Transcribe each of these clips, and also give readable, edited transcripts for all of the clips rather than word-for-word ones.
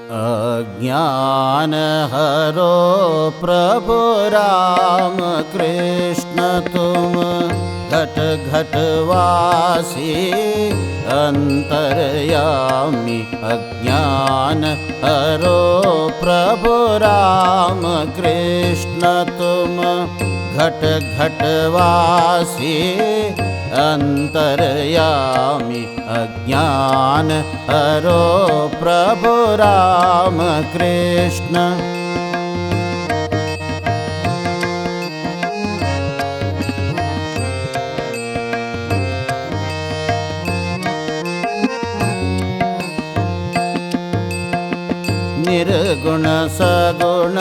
अज्ञान हरो प्रभु राम कृष्ण तुम घट घट वासी अंतर्यामी। अज्ञान हरो प्रभु राम कृष्ण तुम घट घट वासी अंतर्यामी। अज्ञान हरो प्रभु राम कृष्ण। निर्गुण सगुण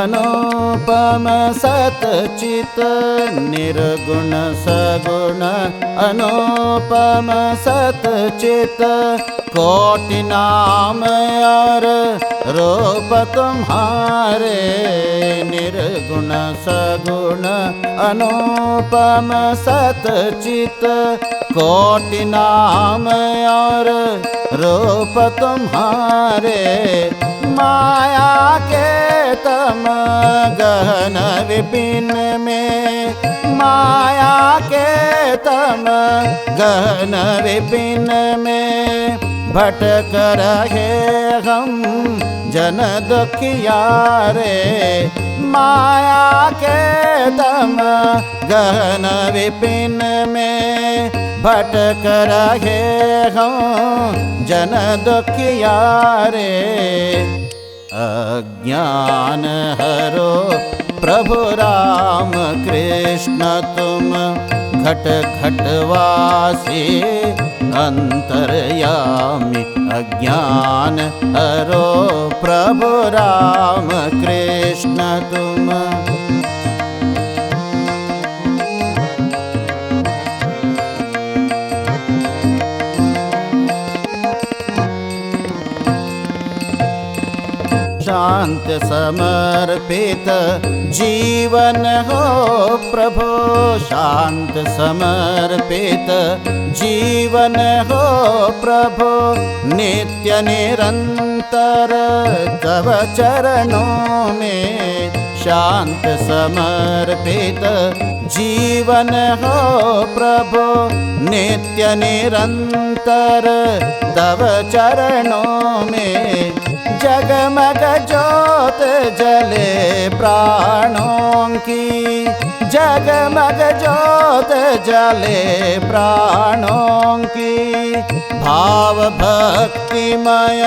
अनुपम सतचित। निर्गुण सगुण अनुपम सतचित। कोटि नाम और रूप तुम्हारे। निर्गुण सगुण अनुपम सतचित। कोटि नाम और रूप तुम्हारे। माया के तम गहन विपिन में। माया के तम गहन विपिन में भटक रहे हम जन दुखियारे। माया के तम गहन विपिन में भटक रहे हम जन दुखियारे। अज्ञान हरो प्रभु राम कृष्ण तुम घट घट वासी अंतर्यामी। अज्ञान हरो प्रभु राम कृष्ण तुम। शांत समर्पित जीवन हो प्रभु। शांत समर्पित जीवन हो प्रभु। नित्य निरंतर तव चरणों में। शांत समर्पित जीवन हो प्रभु। नित्य निरंतर तव चरणों में। जगमग ज्योत जले प्राणों की। जगमग ज्योत जले प्राणों की। भाव भक्तिमय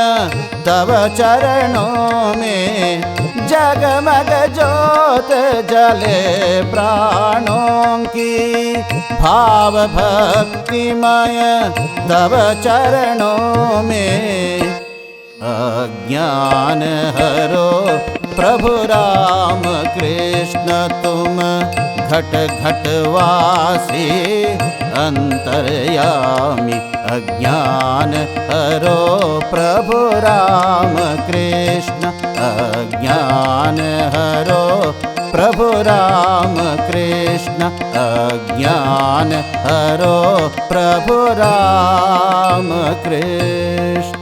तव चरणों में। जगमग ज्योत जले प्राणों की। भाव भक्तिमय तव चरणों में। अज्ञान हरो प्रभु राम कृष्ण तुम घट घट वासी अंतर्यामी। अज्ञान हरो प्रभु राम कृष्ण। अज्ञान हरो प्रभु राम कृष्ण। अज्ञान हरो प्रभु राम कृष्ण।